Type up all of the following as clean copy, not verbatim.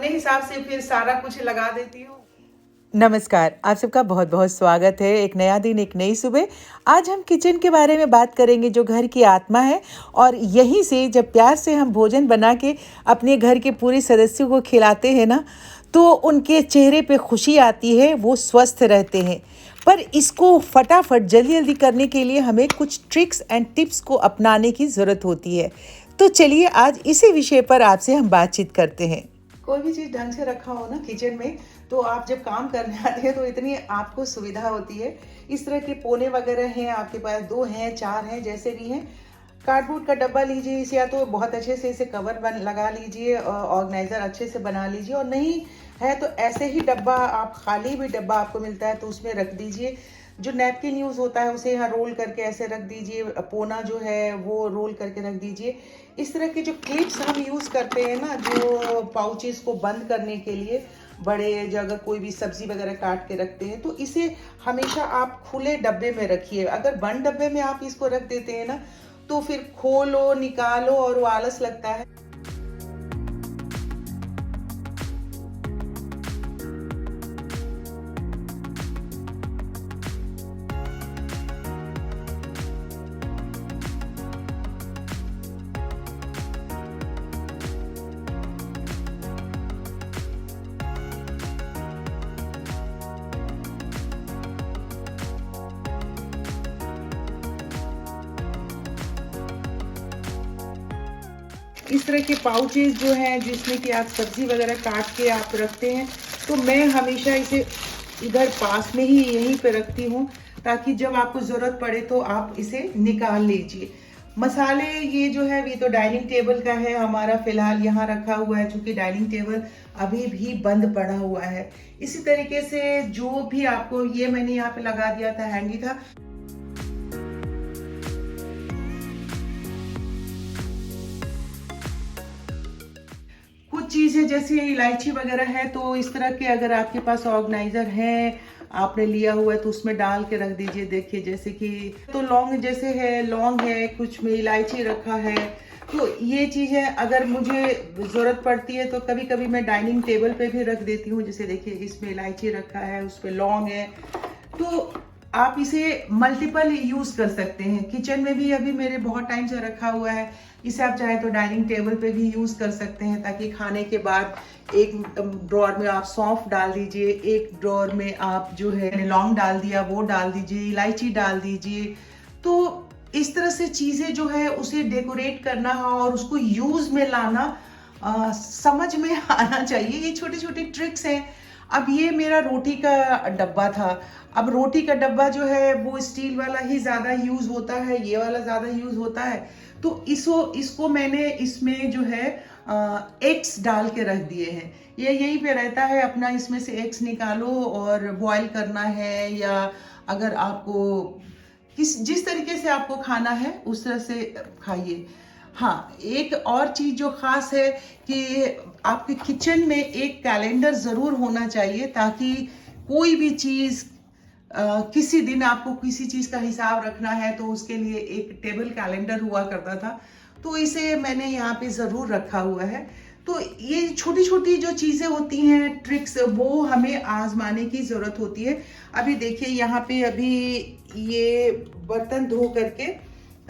अपने हिसाब से फिर सारा कुछ लगा देती हूँ। नमस्कार, आप सबका बहुत बहुत स्वागत है। एक नया दिन, एक नई सुबह। आज हम किचन के बारे में बात करेंगे, जो घर की आत्मा है। और यहीं से जब प्यार से हम भोजन बना के अपने घर के पूरे सदस्यों को खिलाते हैं ना, तो उनके चेहरे पे खुशी आती है, वो स्वस्थ रहते हैं। पर इसको फटाफट जल्दी जल्दी करने के लिए हमें कुछ ट्रिक्स एंड टिप्स को अपनाने की ज़रूरत होती है। तो चलिए आज इसी विषय पर आपसे हम बातचीत करते हैं। कोई भी चीज़ ढंग से रखा हो ना किचन में, तो आप जब काम करने आते हैं तो इतनी आपको सुविधा होती है। इस तरह के पोने वगैरह हैं आपके पास, 2 हैं, 4 हैं, जैसे भी हैं। कार्डबोर्ड का डब्बा लीजिए, इसे या तो बहुत अच्छे से इसे कवर लगा लीजिए, ऑर्गेनाइजर अच्छे से बना लीजिए, और नहीं है तो ऐसे ही डब्बा, आप खाली भी डब्बा आपको मिलता है तो उसमें रख दीजिए। जो नैपकिन यूज़ होता है उसे यहाँ रोल करके ऐसे रख दीजिए, पोना जो है वो रोल करके रख दीजिए। इस तरह के जो क्लिप्स हम यूज़ करते हैं ना, जो पाउचेस को बंद करने के लिए, बड़े जो अगर कोई भी सब्जी वगैरह काट के रखते हैं, तो इसे हमेशा आप खुले डब्बे में रखिए। अगर बंद डब्बे में आप इसको रख देते हैं ना, तो फिर खोलो, निकालो और वो आलस लगता है। इस तरह के पाउचेस जो हैं जिसमें कि आप सब्जी वगैरह काट के आप रखते हैं, तो मैं हमेशा इसे इधर पास में ही यहीं पे रखती हूँ, ताकि जब आपको ज़रूरत पड़े तो आप इसे निकाल लीजिए। मसाले ये जो है, ये तो डाइनिंग टेबल का है हमारा, फिलहाल यहाँ रखा हुआ है, चूँकि डाइनिंग टेबल अभी भी बंद पड़ा हुआ है। इसी तरीके से जो भी आपको, ये मैंने यहाँ पे लगा दिया था, हैंडी था। कुछ चीज़ें जैसे इलायची वगैरह है, तो इस तरह के अगर आपके पास ऑर्गेनाइजर है, आपने लिया हुआ है, तो उसमें डाल के रख दीजिए। देखिए जैसे कि तो लौंग जैसे है, लौंग है, कुछ में इलायची रखा है। तो ये चीज़ें अगर मुझे ज़रूरत पड़ती है तो कभी कभी मैं डाइनिंग टेबल पे भी रख देती हूँ। जैसे देखिए इसमें इलायची रखा है, उस पर लौंग है, तो आप इसे मल्टीपल यूज़ कर सकते हैं। किचन में भी अभी मेरे बहुत टाइम से रखा हुआ है, इसे आप चाहे तो डाइनिंग टेबल पे भी यूज़ कर सकते हैं, ताकि खाने के बाद एक ड्रॉर में आप सौंफ डाल दीजिए, एक ड्रॉर में आप जो है लौंग डाल दिया वो डाल दीजिए, इलायची डाल दीजिए। तो इस तरह से चीज़ें जो है उसे डेकोरेट करना और उसको यूज़ में लाना समझ में आना चाहिए। ये छोटी छोटी ट्रिक्स हैं। अब ये मेरा रोटी का डब्बा था। अब रोटी का डब्बा जो है वो स्टील वाला ही ज़्यादा यूज़ होता है, ये वाला ज़्यादा यूज़ होता है। तो इसको मैंने इसमें जो है एग्स डाल के रख दिए हैं। ये यहीं पे रहता है अपना, इसमें से एग्स निकालो और बॉईल करना है, या अगर आपको जिस तरीके से आपको खाना है उस तरह से खाइए। हाँ, एक और चीज़ जो ख़ास है कि आपके किचन में एक कैलेंडर ज़रूर होना चाहिए, ताकि कोई भी चीज़ किसी दिन आपको किसी चीज़ का हिसाब रखना है तो उसके लिए एक टेबल कैलेंडर हुआ करता था, तो इसे मैंने यहाँ पे ज़रूर रखा हुआ है। तो ये छोटी छोटी जो चीज़ें होती हैं, ट्रिक्स, वो हमें आजमाने की ज़रूरत होती है। अभी देखिए यहाँ पे अभी ये बर्तन धो करके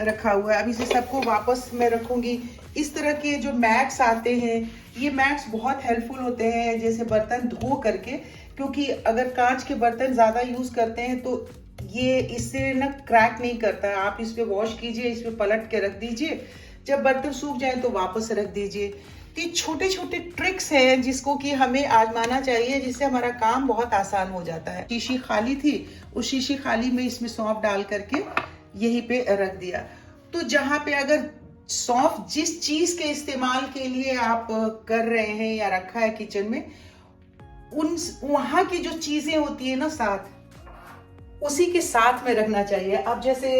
रखा हुआ है, अभी से सबको वापस मैं रखूँगी। इस तरह के जो मैट्स आते हैं, ये मैट्स बहुत हेल्पफुल होते हैं, जैसे बर्तन धो करके, क्योंकि अगर कांच के बर्तन ज़्यादा यूज़ करते हैं तो ये इससे ना क्रैक नहीं करता है। आप इस पे वॉश कीजिए, इस पे पलट के रख दीजिए, जब बर्तन सूख जाए तो वापस रख दीजिए। तो ये छोटे छोटे ट्रिक्स हैं जिसको कि हमें आजमाना चाहिए, जिससे हमारा काम बहुत आसान हो जाता है। शीशी खाली थी, उस शीशी खाली में इसमें सौंफ डाल करके यहीं पे रख दिया। तो जहाँ पे अगर सौंफ जिस चीज़ के इस्तेमाल के लिए आप कर रहे हैं या रखा है किचन में, उन वहाँ की जो चीज़ें होती है ना साथ, उसी के साथ में रखना चाहिए। अब जैसे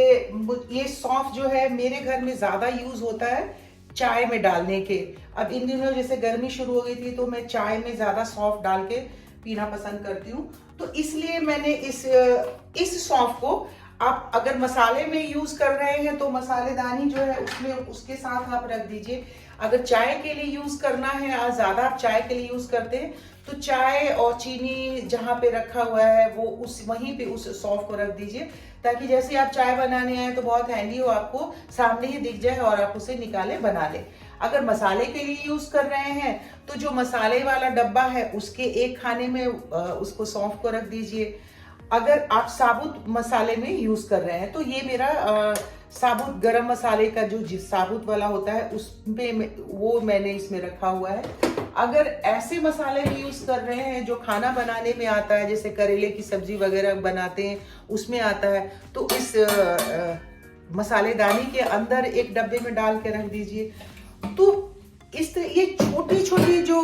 ये सौंफ जो है मेरे घर में ज़्यादा यूज़ होता है चाय में डालने के। अब इन दिनों जैसे गर्मी शुरू हो गई थी तो मैं चाय में ज़्यादा सौंफ डाल के पीना पसंद करती हूँ। तो इसलिए मैंने इस सौंफ को, आप अगर मसाले में यूज़ कर रहे हैं तो मसालेदानी जो है उसमें उसके साथ आप रख दीजिए। अगर चाय के लिए यूज करना है, आज ज्यादा आप चाय के लिए यूज करते हैं, तो चाय और चीनी जहाँ पे रखा हुआ है वो वहीं पे उस सौंफ को रख दीजिए, ताकि जैसे आप चाय बनाने आए तो बहुत हैंडी हो, आपको सामने ही दिख जाए और आप उसे निकाले बना ले। अगर मसाले के लिए यूज कर रहे हैं तो जो मसाले वाला डब्बा है उसके एक खाने में उसको सौंफ को रख दीजिए। अगर आप साबुत मसाले में यूज कर रहे हैं तो ये मेरा साबुत गरम मसाले का जो साबुत वाला होता है उसमें वो मैंने इसमें रखा हुआ है। अगर ऐसे मसाले भी यूज कर रहे हैं जो खाना बनाने में आता है, जैसे करेले की सब्जी वगैरह बनाते हैं उसमें आता है, तो इस मसालेदानी के अंदर एक डब्बे में डाल के रख दीजिए। तो इस तरह ये छोटी छोटी जो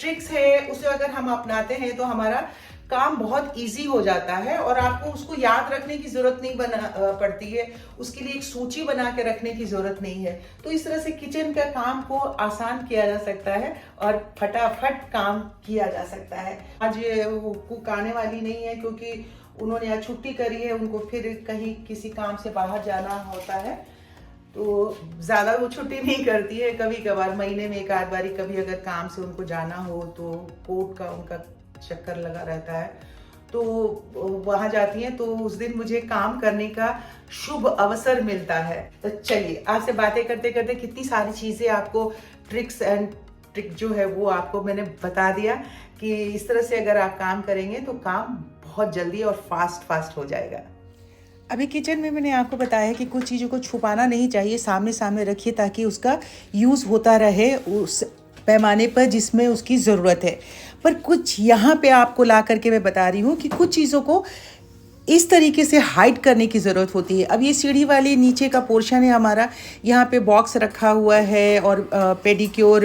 ट्रिक्स है उसे अगर हम अपनाते हैं तो हमारा काम बहुत इजी हो जाता है और आपको उसको याद रखने की जरूरत नहीं पड़ती है, उसके लिए एक सूची बना के रखने की जरूरत नहीं है। तो इस तरह से किचन का काम को आसान किया जा सकता है और फटाफट काम किया जा सकता है। आज वो कुक आने वाली नहीं है क्योंकि उन्होंने आज छुट्टी करी है, उनको फिर कहीं किसी काम से बाहर जाना होता है, तो ज्यादा वो छुट्टी नहीं करती है। कभी कभार महीने में एक आध बारी कभी अगर काम से उनको जाना हो तो कोर्ट का उनका चक्कर लगा रहता है, तो वहां जाती हैं, तो उस दिन मुझे काम करने का शुभ अवसर मिलता है। तो चलिए, आपसे बातें करते करते कितनी सारी चीजें आपको ट्रिक्स एंड ट्रिक जो है वो आपको मैंने बता दिया कि इस तरह से अगर आप काम करेंगे तो काम बहुत जल्दी और फास्ट हो जाएगा। अभी किचन में मैंने आपको बताया कि कुछ चीज़ों को छुपाना नहीं चाहिए, सामने सामने रखिए ताकि उसका यूज़ होता रहे उस पैमाने पर जिसमें उसकी ज़रूरत है। पर कुछ यहाँ पे आपको ला करके मैं बता रही हूँ कि कुछ चीज़ों को इस तरीके से हाइड करने की ज़रूरत होती है। अब ये सीढ़ी वाली नीचे का पोर्शन है हमारा, यहाँ पे बॉक्स रखा हुआ है और पेडिक्योर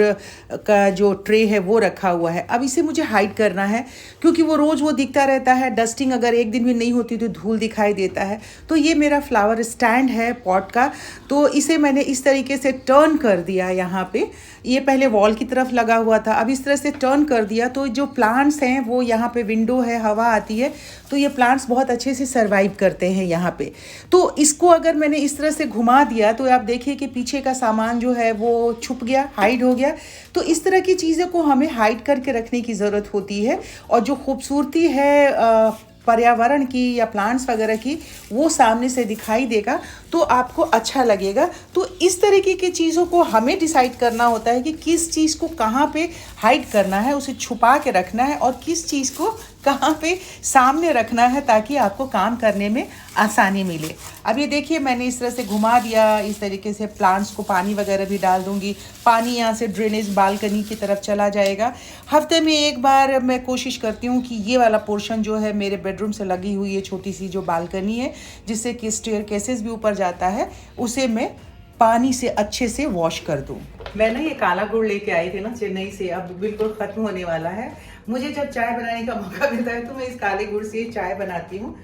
का जो ट्रे है वो रखा हुआ है। अब इसे मुझे हाइड करना है क्योंकि वो रोज़ वो दिखता रहता है, डस्टिंग अगर एक दिन भी नहीं होती तो धूल दिखाई देता है। तो ये मेरा फ्लावर स्टैंड है पॉट का, तो इसे मैंने इस तरीके से टर्न कर दिया। यहाँ पे ये पहले वॉल की तरफ लगा हुआ था, अब इस तरह से टर्न कर दिया तो जो प्लांट्स हैं वो यहाँ पे विंडो है, हवा आती है, तो ये प्लांट्स बहुत अच्छे से सरवाइव करते हैं यहाँ पे। तो इसको अगर मैंने इस तरह से घुमा दिया तो आप देखिए कि पीछे का सामान जो है वो छुप गया, हाइड हो गया। तो इस तरह की चीज़ों को हमें हाइड करके रखने की ज़रूरत होती है और जो खूबसूरती है पर्यावरण की या प्लांट्स वगैरह की वो सामने से दिखाई देगा तो आपको अच्छा लगेगा। तो इस तरीके की चीज़ों को हमें डिसाइड करना होता है कि किस चीज़ को कहाँ पे हाइड करना है, उसे छुपा के रखना है, और किस चीज़ को कहाँ पे सामने रखना है ताकि आपको काम करने में आसानी मिले। अब ये देखिए मैंने इस तरह से घुमा दिया, इस तरीके से प्लांट्स को पानी वगैरह भी डाल दूंगी। पानी यहाँ से ड्रेनेज बालकनी की तरफ चला जाएगा। हफ्ते में एक बार मैं कोशिश करती हूँ कि ये वाला पोर्शन जो है मेरे बेडरूम से लगी हुई है छोटी सी जो बालकनी है जिससे कि स्टेयरकेसेस भी ऊपर जाता है, उसे मैं पानी से अच्छे से वॉश कर दूं। मैं ना ये काला गुड़ लेके आई थी ना चेन्नई से, अब बिल्कुल खत्म होने वाला है। मुझे जब चाय बनाने का मौका मिलता है तो मैं इस काले गुड़ से चाय बनाती हूँ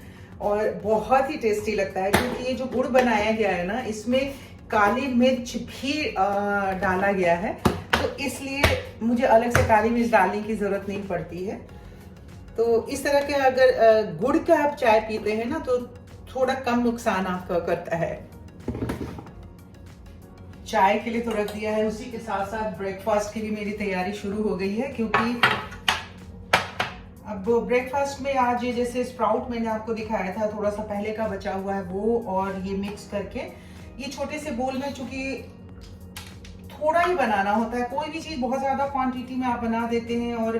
और बहुत ही टेस्टी लगता है, क्योंकि ये जो गुड़ बनाया गया है ना इसमें काली मिर्च भी डाला गया है, तो इसलिए मुझे अलग से काली मिर्च डालने की जरूरत नहीं पड़ती है। तो इस तरह के अगर गुड़ का आप चाय पीते हैं ना तो थोड़ा कम नुकसान आपका करता है। चाय के लिए तो रख दिया है, उसी के साथ साथ ब्रेकफास्ट की भी मेरी तैयारी शुरू हो गई है, क्योंकि अब ब्रेकफास्ट में आज ये जैसे स्प्राउट मैंने आपको दिखाया था, थोड़ा सा पहले का बचा हुआ है वो और ये मिक्स करके ये छोटे से बोल में, चूंकि थोड़ा ही बनाना होता है, कोई भी चीज बहुत ज्यादा क्वांटिटी में आप बना देते हैं और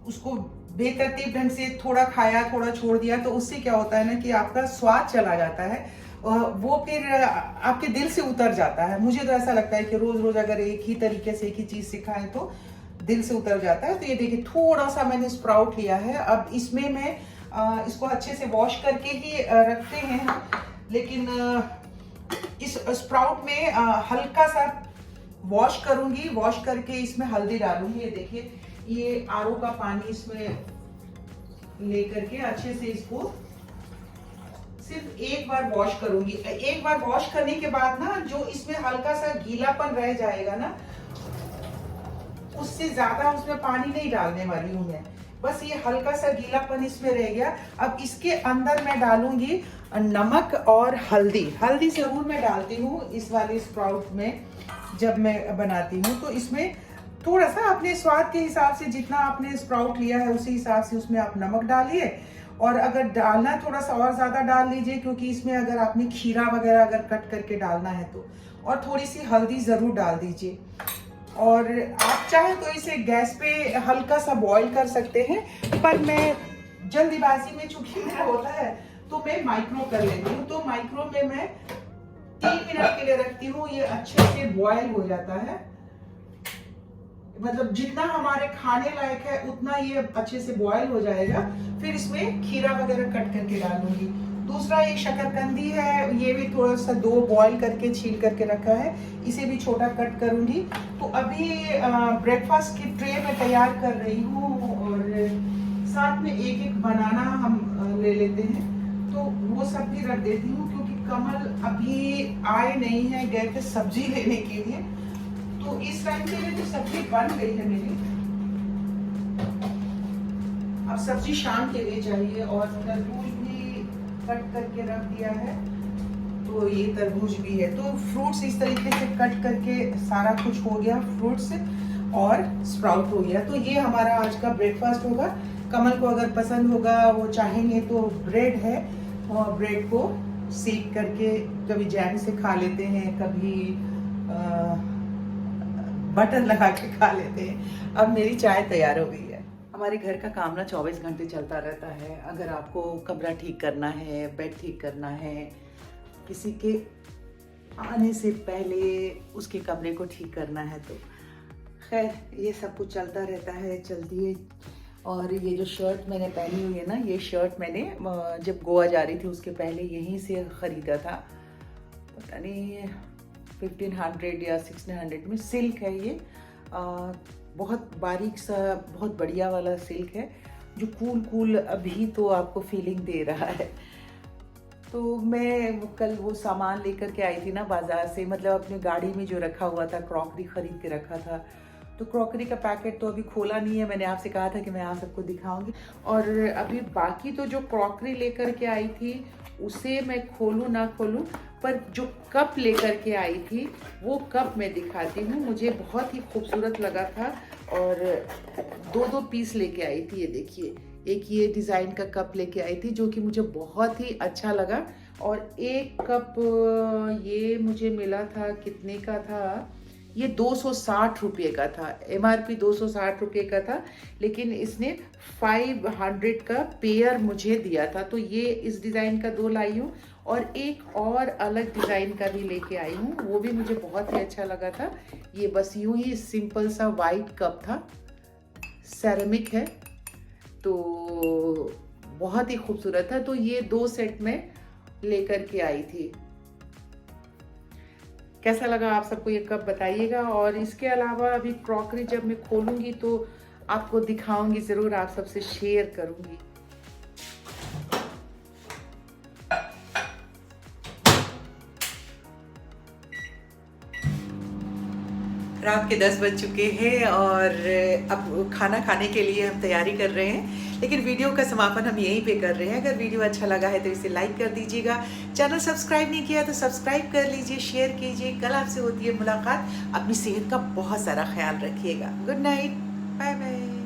उसको बेतरतीब ढंग से थोड़ा खाया थोड़ा छोड़ दिया तो उससे क्या होता है ना कि आपका स्वाद चला जाता है, वो फिर आपके दिल से उतर जाता है। मुझे तो ऐसा लगता है कि रोज रोज अगर एक ही तरीके से एक ही चीज सिखाएं तो दिल से उतर जाता है। तो ये देखिए थोड़ा सा मैंने स्प्राउट लिया है, अब इसमें मैं इसको अच्छे से वॉश करके ही रखते हैं हम, लेकिन इस स्प्राउट में हल्का सा वॉश करूंगी, वॉश करके इसमें हल्दी डालूंगी। ये देखिए ये आरओ का पानी इसमें लेकर के अच्छे से इसको सिर्फ एक बार वॉश करूंगी। एक बार वॉश करने के बाद ना जो इसमें हल्का सा गीलापन रह जाएगा ना, उससे ज्यादा उसमें पानी नहीं डालने वाली हूं मैं, बस ये हल्का सा गीलापन इसमें रह गया। अब इसके अंदर मैं डालूंगी नमक और हल्दी। हल्दी जरूर मैं डालती हूँ इस वाले स्प्राउट में। जब मैं बनाती हूँ। तो इसमें थोड़ा सा अपने स्वाद के हिसाब से, जितना आपने स्प्राउट लिया है उसी हिसाब से उसमें आप नमक डालिए, और अगर डालना है थोड़ा सा और ज़्यादा डाल लीजिए, क्योंकि इसमें अगर आपने खीरा वगैरह अगर कट करके डालना है तो, और थोड़ी सी हल्दी ज़रूर डाल दीजिए। और आप चाहे तो इसे गैस पे हल्का सा बॉईल कर सकते हैं, पर मैं जल्दीबाजी में चूंकि मेरा होता है तो मैं माइक्रो कर लेती हूँ। तो माइक्रो में मैं 3 मिनट के लिए रखती हूँ, ये अच्छे से बॉयल हो जाता है। मतलब जितना हमारे खाने लायक है उतना ये अच्छे से बॉयल हो जाएगा। फिर इसमें खीरा वगैरह कट करके डालूंगी। दूसरा ये शकरकंदी है, ये भी थोड़ा सा 2 बॉईल करके छील करके रखा है, इसे भी छोटा कट करूंगी। तो अभी ब्रेकफास्ट की ट्रे में तैयार कर रही हूँ, और साथ में एक बनाना हम ले लेते हैं, तो वो सब भी रख देती हूँ, क्योंकि कमल अभी आए नहीं है, गए थे सब्जी लेने के लिए। तो इस टाइम के लिए तो सब्जी बन गई है मेरी, अब सब्जी शाम के लिए चाहिए। और तरबूज भी कट करके रख दिया है, तो ये तरबूज भी है। तो फ्रूट्स इस तरीके से कट करके सारा कुछ हो गया, फ्रूट्स और स्प्राउट हो गया। तो ये हमारा आज का ब्रेकफास्ट होगा। कमल को अगर पसंद होगा, वो चाहेंगे तो ब्रेड है, और ब्रेड को सेक करके कभी जैम से खा लेते हैं, कभी बटर लगा के खा लेते हैं। अब मेरी चाय तैयार हो गई है। हमारे घर का काम ना 24 घंटे चलता रहता है। अगर आपको कमरा ठीक करना है, बेड ठीक करना है, किसी के आने से पहले उसके कमरे को ठीक करना है, तो खैर ये सब कुछ चलता रहता है, चलती है। और ये जो शर्ट मैंने पहनी हुई है ना, ये शर्ट मैंने जब गोवा जा रही थी उसके पहले यहीं से ख़रीदा था, पता नहीं 1500 या 1600 में। सिल्क है ये, बहुत बारीक सा, बहुत बढ़िया वाला सिल्क है, जो कूल अभी तो आपको फीलिंग दे रहा है। तो मैं कल वो सामान लेकर के आई थी ना बाज़ार से, मतलब अपनी गाड़ी में जो रखा हुआ था, क्रॉकरी ख़रीद के रखा था। तो क्रॉकरी का पैकेट तो अभी खोला नहीं है, मैंने आपसे कहा था कि मैं आप सबको दिखाऊंगी। और अभी बाकी तो जो क्रॉकरी लेकर के आई थी उसे मैं खोलूँ ना खोलूँ, पर जो कप लेकर के आई थी वो कप मैं दिखाती हूँ। मुझे बहुत ही खूबसूरत लगा था, और 2 पीस लेके आई थी। ये देखिए, एक ये डिज़ाइन का कप लेके आई थी जो कि मुझे बहुत ही अच्छा लगा। और एक कप ये मुझे मिला था, कितने का था, ये 260 रुपये का था। MRP 260 रुपये का था, लेकिन इसने 500 का पेयर मुझे दिया था। तो ये इस डिज़ाइन का 2 लाई हूँ, और एक और अलग डिज़ाइन का भी लेके आई हूँ, वो भी मुझे बहुत ही अच्छा लगा था। ये बस यूं ही सिंपल सा वाइट कप था, सेरेमिक है, तो बहुत ही खूबसूरत था। तो ये 2 सेट में लेकर के आई थी। कैसा लगा आप सबको ये कप बताइएगा। और इसके अलावा अभी क्रॉकरी जब मैं खोलूंगी तो आपको दिखाऊंगी ज़रूर, आप सबसे शेयर करूंगी। रात के 10 बज चुके हैं, और अब खाना खाने के लिए हम तैयारी कर रहे हैं, लेकिन वीडियो का समापन हम यहीं पे कर रहे हैं। अगर वीडियो अच्छा लगा है तो इसे लाइक कर दीजिएगा, चैनल सब्सक्राइब नहीं किया तो सब्सक्राइब कर लीजिए, शेयर कीजिए। कल आपसे होती है मुलाकात। अपनी सेहत का बहुत सारा ख्याल रखिएगा। Good night, bye bye.